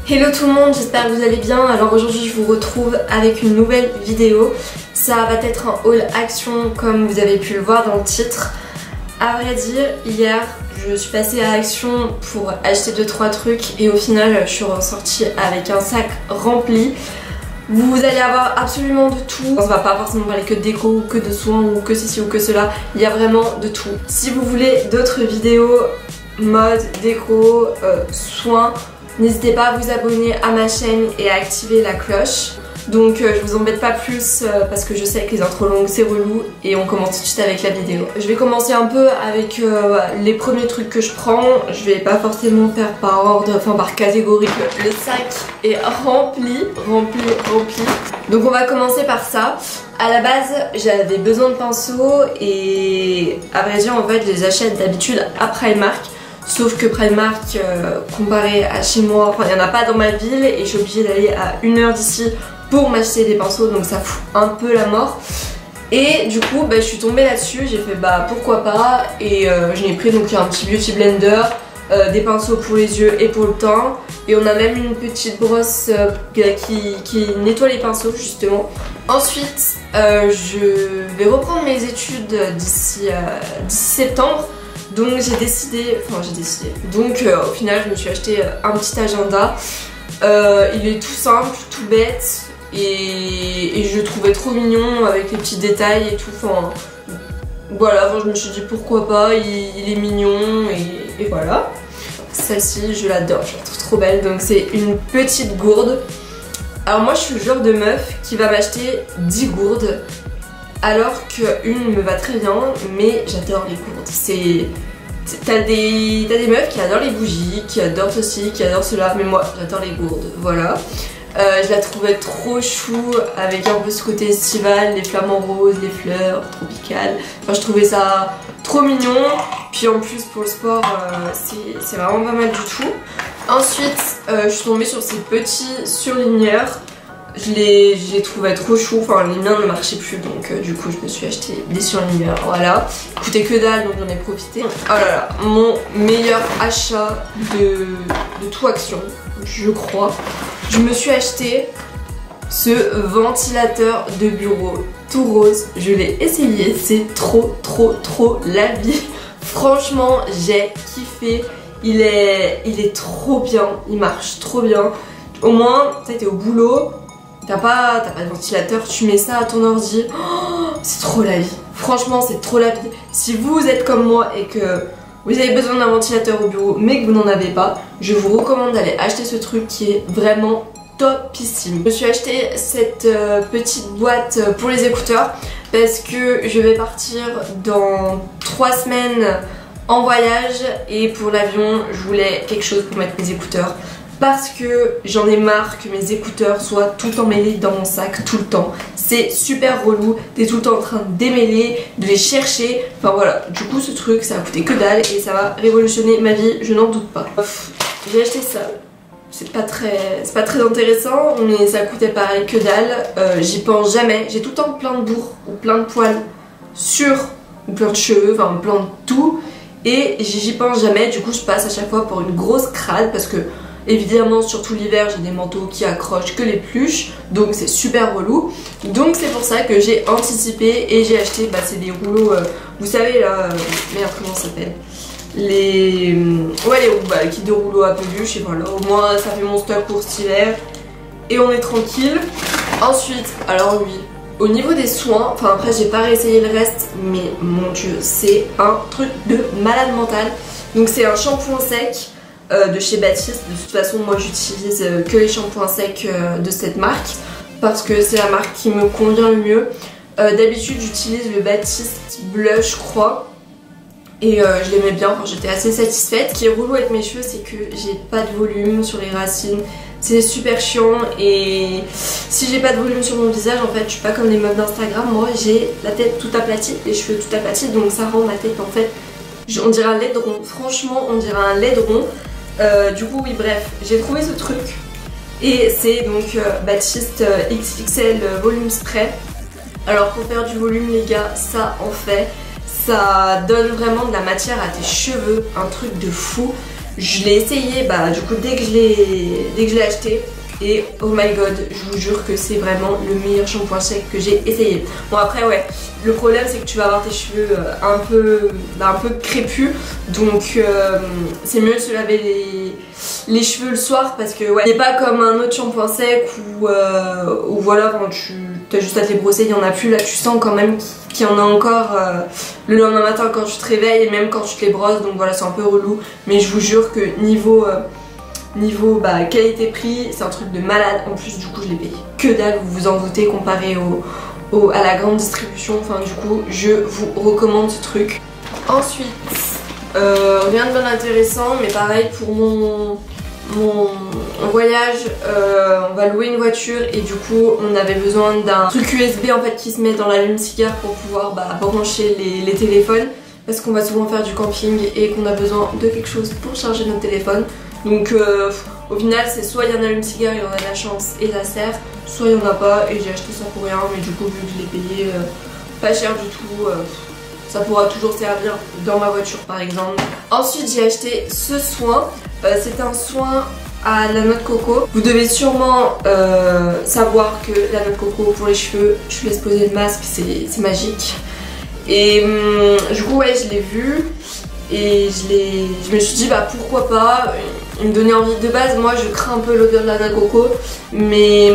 Hello tout le monde, j'espère que vous allez bien. Alors aujourd'hui je vous retrouve avec une nouvelle vidéo. Ça va être un haul action comme vous avez pu le voir dans le titre. À vrai dire, hier je suis passée à Action pour acheter 2-3 trucs et au final je suis ressortie avec un sac rempli. Vous allez avoir absolument de tout. On va pas forcément parler que de déco ou que de soins ou que ceci ou que cela. Il y a vraiment de tout. Si vous voulez d'autres vidéos mode, déco, soins, n'hésitez pas à vous abonner à ma chaîne et à activer la cloche. Donc je vous embête pas plus parce que je sais que les intros longues c'est relou et on commence tout de suite avec la vidéo. Je vais commencer un peu avec les premiers trucs que je prends. Je vais pas forcément faire par ordre, enfin par catégorie. Le sac est rempli. Donc on va commencer par ça. À la base j'avais besoin de pinceaux et à vrai dire en fait je les achète d'habitude à Primark. Sauf que Primark, comparé à chez moi, enfin il n'y en a pas dans ma ville et je suis obligée d'aller à 1 heure d'ici pour m'acheter des pinceaux, donc ça fout un peu la mort. Et du coup je suis tombée là-dessus, j'ai fait bah pourquoi pas, et je l'ai pris donc un petit beauty blender, des pinceaux pour les yeux et pour le teint, et on a même une petite brosse qui nettoie les pinceaux justement. Ensuite je vais reprendre mes études d'ici septembre. Donc j'ai décidé, donc au final je me suis acheté un petit agenda. Il est tout simple, tout bête et je le trouvais trop mignon avec les petits détails et tout. Enfin voilà, je me suis dit pourquoi pas, il est mignon et voilà. Celle-ci je l'adore, je la trouve trop belle. Donc c'est une petite gourde. Alors moi je suis le genre de meuf qui va m'acheter 10 gourdes. Alors qu'une me va très bien, mais j'adore les gourdes. T'as des meufs qui adorent les bougies, qui adorent ceci, qui adorent cela, mais moi j'adore les gourdes, voilà. Je la trouvais trop chou, avec un peu ce côté estival, les flamants roses, les fleurs tropicales. Enfin je trouvais ça trop mignon, puis en plus pour le sport c'est vraiment pas mal du tout. Ensuite je suis tombée sur ces petits surligneurs. Je les trouvais trop chou, enfin les miens ne marchaient plus donc du coup je me suis acheté des surligneurs, voilà. Ils coûtaient que dalle donc j'en ai profité. Oh là là, mon meilleur achat de tout Action, je crois. Je me suis acheté ce ventilateur de bureau tout rose, je l'ai essayé, c'est trop la vie. Franchement j'ai kiffé, il est trop bien, il marche trop bien. Au moins, tu sais, t'es au boulot, t'as pas de ventilateur, tu mets ça à ton ordi, oh, c'est trop la vie. Franchement c'est trop la vie. Si vous êtes comme moi et que vous avez besoin d'un ventilateur au bureau mais que vous n'en avez pas, je vous recommande d'aller acheter ce truc qui est vraiment topissime. Je me suis acheté cette petite boîte pour les écouteurs parce que je vais partir dans 3 semaines en voyage et pour l'avion je voulais quelque chose pour mettre mes écouteurs. Parce que j'en ai marre que mes écouteurs soient tout emmêlés dans mon sac tout le temps. C'est super relou, t'es tout le temps en train de démêler, de les chercher. Enfin voilà, du coup ce truc ça a coûté que dalle et ça va révolutionner ma vie, je n'en doute pas. J'ai acheté ça, c'est pas très intéressant mais ça coûtait pareil que dalle. J'y pense jamais, j'ai tout le temps plein de bourres ou plein de poils sur, ou plein de cheveux, enfin plein de tout. Et j'y pense jamais, du coup je passe à chaque fois pour une grosse crade parce que évidemment, surtout l'hiver, j'ai des manteaux qui accrochent que les pluches, donc c'est super relou. Donc c'est pour ça que j'ai anticipé et j'ai acheté, c'est des rouleaux, vous savez là, merde comment ça s'appelle, les kits de rouleaux à peluche, et voilà, au moins ça fait mon stock pour cet hiver et on est tranquille. Ensuite, alors oui, au niveau des soins, enfin après j'ai pas réessayé le reste, mais mon dieu, c'est un truc de malade mental. Donc c'est un shampoing sec de chez Baptiste. De toute façon moi j'utilise que les shampoings secs de cette marque parce que c'est la marque qui me convient le mieux. D'habitude j'utilise le Baptiste Blush je crois et je l'aimais bien, enfin, j'étais assez satisfaite. Ce qui est relou avec mes cheveux c'est que j'ai pas de volume sur les racines, c'est super chiant et si j'ai pas de volume sur mon visage en fait je suis pas comme les meufs d'Instagram, moi j'ai la tête toute aplatie, les cheveux tout aplatis donc ça rend ma tête en fait, on dirait un laideron, franchement on dirait un laideron. Du coup oui bref, j'ai trouvé ce truc et c'est donc Baptiste XXL Volume Spray. Alors pour faire du volume les gars, ça en fait, ça donne vraiment de la matière à tes cheveux, un truc de fou. Je l'ai essayé bah du coup dès que je l'ai acheté. Et oh my god, je vous jure que c'est vraiment le meilleur shampoing sec que j'ai essayé. Bon après ouais, le problème c'est que tu vas avoir tes cheveux un peu crépus. Donc c'est mieux de se laver les cheveux le soir parce que ouais, c'est pas comme un autre shampoing sec où voilà, quand tu as juste à te les brosser, il y en a plus. Là tu sens quand même qu'il y en a encore le lendemain matin quand tu te réveilles et même quand tu te les brosses. Donc voilà, c'est un peu relou. Mais je vous jure que niveau bah, qualité-prix, c'est un truc de malade. En plus du coup je l'ai payé que dalle, vous vous en doutez, comparé à la grande distribution. Enfin du coup je vous recommande ce truc. Ensuite rien de bien intéressant, mais pareil pour mon voyage, on va louer une voiture et du coup on avait besoin d'un truc USB en fait qui se met dans l'allume-cigare pour pouvoir bah, brancher les téléphones, parce qu'on va souvent faire du camping et qu'on a besoin de quelque chose pour charger notre téléphone. Donc au final c'est soit il y a un allume-cigare et on a de la chance et ça sert, soit il n'y en a pas et j'ai acheté ça pour rien, mais du coup vu que je l'ai payé pas cher du tout, ça pourra toujours servir dans ma voiture par exemple. Ensuite j'ai acheté ce soin, c'est un soin à la noix de coco. Vous devez sûrement savoir que la noix de coco pour les cheveux, je laisse poser le masque, c'est magique. Et du coup ouais, je l'ai vu et je me suis dit bah pourquoi pas. Il me donnait envie de base. Moi je crains un peu l'odeur de la noix de coco, mais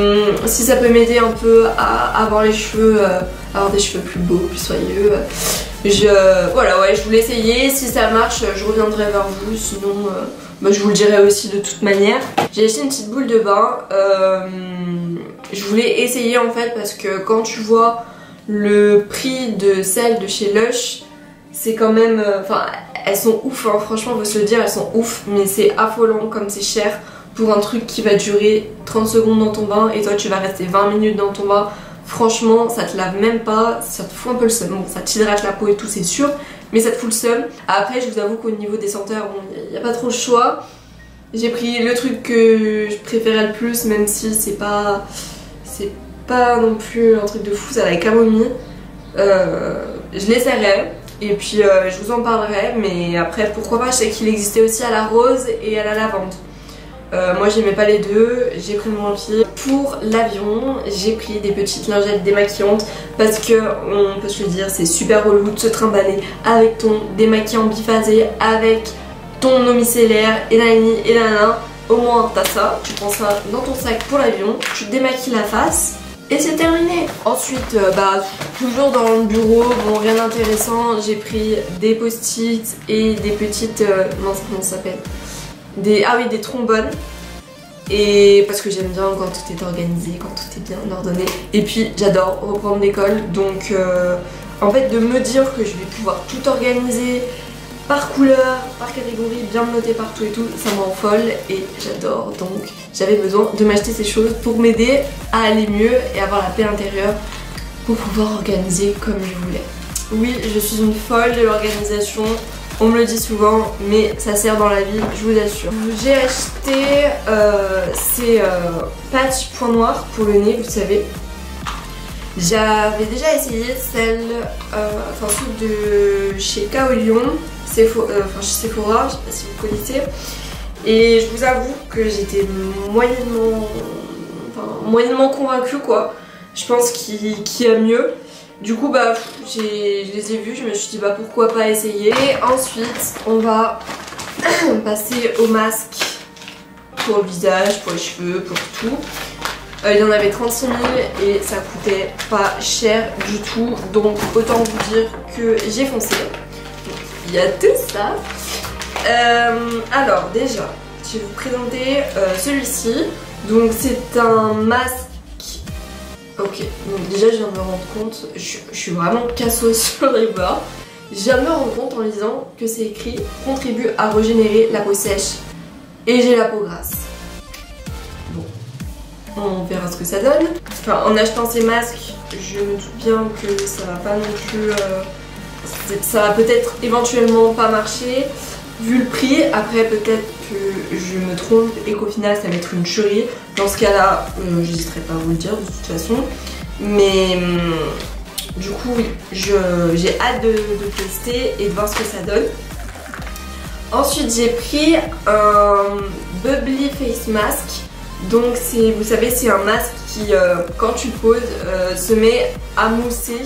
si ça peut m'aider un peu à avoir les cheveux, avoir des cheveux plus beaux, plus soyeux, voilà ouais, je voulais essayer. Si ça marche je reviendrai vers vous, sinon bah, je vous le dirai aussi de toute manière. J'ai acheté une petite boule de bain, je voulais essayer en fait parce que quand tu vois le prix de celles de chez Lush, c'est quand même, enfin elles sont ouf hein, franchement faut se le dire, elles sont ouf, mais c'est affolant comme c'est cher pour un truc qui va durer 30 secondes dans ton bain et toi tu vas rester 20 minutes dans ton bain. Franchement ça te lave même pas, ça te fout un peu le seum. Bon, ça t'hydrate la peau et tout c'est sûr, mais ça te fout le seum. Après je vous avoue qu'au niveau des senteurs, bon, y a pas trop le choix. J'ai pris le truc que je préférais le plus, même si c'est pas non plus un truc de fou, ça la camomille. Je l'essaierai et puis je vous en parlerai, mais après pourquoi pas, je sais qu'il existait aussi à la rose et à la lavande. Moi j'aimais pas les deux, j'ai pris le moins pire. Pour l'avion, j'ai pris des petites lingettes démaquillantes parce que, on peut se le dire, c'est super relou de se trimballer avec ton démaquillant biphasé, avec ton eau micellaire et nani et nanana. Au moins t'as ça, tu prends ça dans ton sac pour l'avion, tu te démaquilles la face et c'est terminé. Ensuite bah toujours dans le bureau, bon rien d'intéressant, j'ai pris des post-it et des petites non, comment ça s'appelle, des trombones. Et parce que j'aime bien quand tout est organisé, quand tout est bien ordonné. Et puis j'adore reprendre l'école, donc en fait de me dire que je vais pouvoir tout organiser par couleur, par catégorie, bien me noter partout et tout, ça m'envole et j'adore. Donc j'avais besoin de m'acheter ces choses pour m'aider à aller mieux et avoir la paix intérieure pour pouvoir organiser comme je voulais. Oui, je suis une folle de l'organisation, on me le dit souvent, mais ça sert dans la vie, je vous assure. J'ai acheté ces patchs points noirs pour le nez, vous savez. J'avais déjà essayé celle, ceux de chez Kaolion, chez Sephora, je sais pas si vous connaissez. Et je vous avoue que j'étais moyennement convaincue quoi. Je pense qu'il y a mieux. Du coup bah je les ai vus, je me suis dit bah pourquoi pas essayer. Ensuite on va passer au masque pour le visage, pour les cheveux, pour tout. Il y en avait 36 000 et ça coûtait pas cher du tout, donc autant vous dire que j'ai foncé. Il y a tout ça. Alors déjà, je vais vous présenter celui-ci. Donc c'est un masque. Ok, donc déjà je viens de me rendre compte, je suis vraiment cassos sur les bords. Je viens de me rendre compte en lisant que c'est écrit contribue à régénérer la peau sèche et j'ai la peau grasse. On verra ce que ça donne. Enfin, en achetant ces masques, je me doute bien que ça va pas non plus... ça va peut-être éventuellement pas marcher, vu le prix. Après, peut-être que je me trompe et qu'au final, ça va être une tuerie. Dans ce cas-là, j'hésiterai pas à vous le dire de toute façon. Mais du coup, oui, j'ai hâte de tester et de voir ce que ça donne. Ensuite j'ai pris un Bubbly Face Mask. Donc c'est, vous savez, c'est un masque qui quand tu le poses se met à mousser.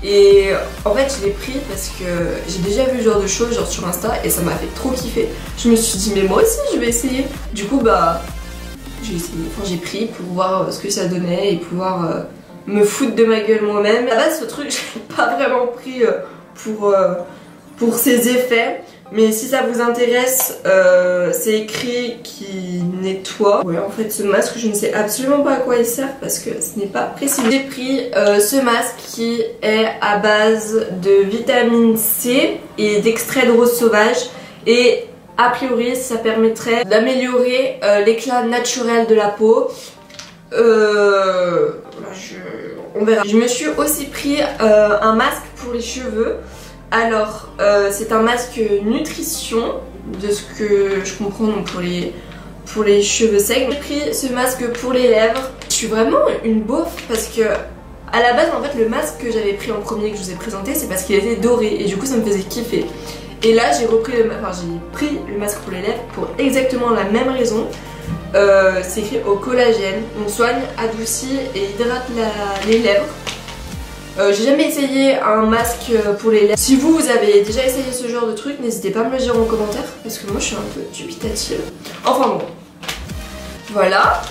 Et en fait je l'ai pris parce que j'ai déjà vu ce genre de choses genre sur Insta et ça m'a fait trop kiffer. Je me suis dit mais moi aussi je vais essayer. Du coup bah j'ai essayé, enfin j'ai pris pour voir ce que ça donnait et pouvoir me foutre de ma gueule moi-même. À la base ce truc je l'ai pas vraiment pris pour ses effets. Mais si ça vous intéresse, c'est écrit qu'il nettoie. Ouais, en fait ce masque je ne sais absolument pas à quoi il sert parce que ce n'est pas précis. J'ai pris ce masque qui est à base de vitamine C et d'extrait de rose sauvage. Et a priori ça permettrait d'améliorer l'éclat naturel de la peau. On verra. Je me suis aussi pris un masque pour les cheveux. Alors c'est un masque nutrition de ce que je comprends, donc pour les cheveux secs. J'ai pris ce masque pour les lèvres. Je suis vraiment une beauf parce que à la base en fait le masque que j'avais pris en premier que je vous ai présenté c'est parce qu'il était doré et du coup ça me faisait kiffer. Et là j'ai pris le masque pour les lèvres pour exactement la même raison. C'est écrit au collagène, on soigne, adoucit et hydrate les lèvres. J'ai jamais essayé un masque pour les lèvres. Si vous avez déjà essayé ce genre de truc, n'hésitez pas à me le dire en commentaire parce que moi je suis un peu dubitative. Enfin bon, voilà.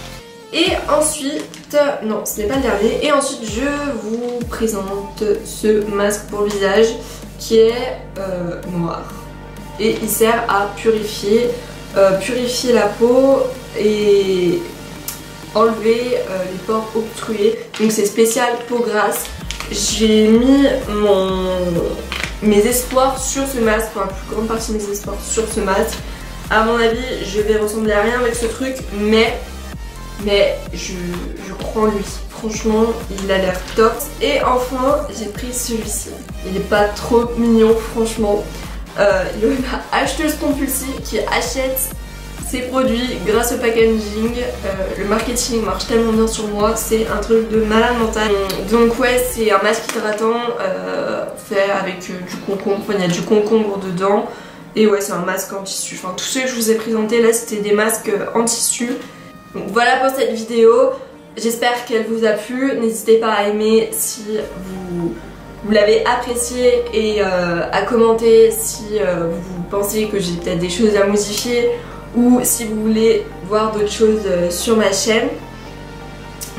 Et ensuite, non ce n'est pas le dernier. Et ensuite je vous présente ce masque pour le visage qui est noir. Et il sert à purifier la peau et enlever les pores obstrués. Donc c'est spécial peau grasse. J'ai mis mes espoirs sur ce masque, enfin la plus grande partie de mes espoirs sur ce masque. À mon avis, je vais ressembler à rien avec ce truc, mais je crois en lui. Franchement, il a l'air top. Et enfin, j'ai pris celui-ci. Il est pas trop mignon, franchement. Il y en a acheteuse compulsive qui achète ces produits grâce au packaging. Le marketing marche tellement bien sur moi, c'est un truc de malade mental. Donc ouais, c'est un masque hydratant fait avec du concombre, enfin il y a du concombre dedans. Et ouais, c'est un masque en tissu. Enfin tous ceux que je vous ai présentés là c'était des masques en tissu. Donc voilà pour cette vidéo, j'espère qu'elle vous a plu. N'hésitez pas à aimer si vous l'avez apprécié et à commenter si vous pensez que j'ai peut-être des choses à modifier ou si vous voulez voir d'autres choses sur ma chaîne.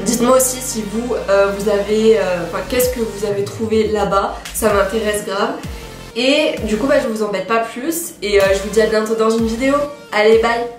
Dites-moi aussi si vous avez, qu'est-ce que vous avez trouvé là-bas, ça m'intéresse grave. Et du coup je vous embête pas plus et je vous dis à bientôt dans une vidéo. Allez bye.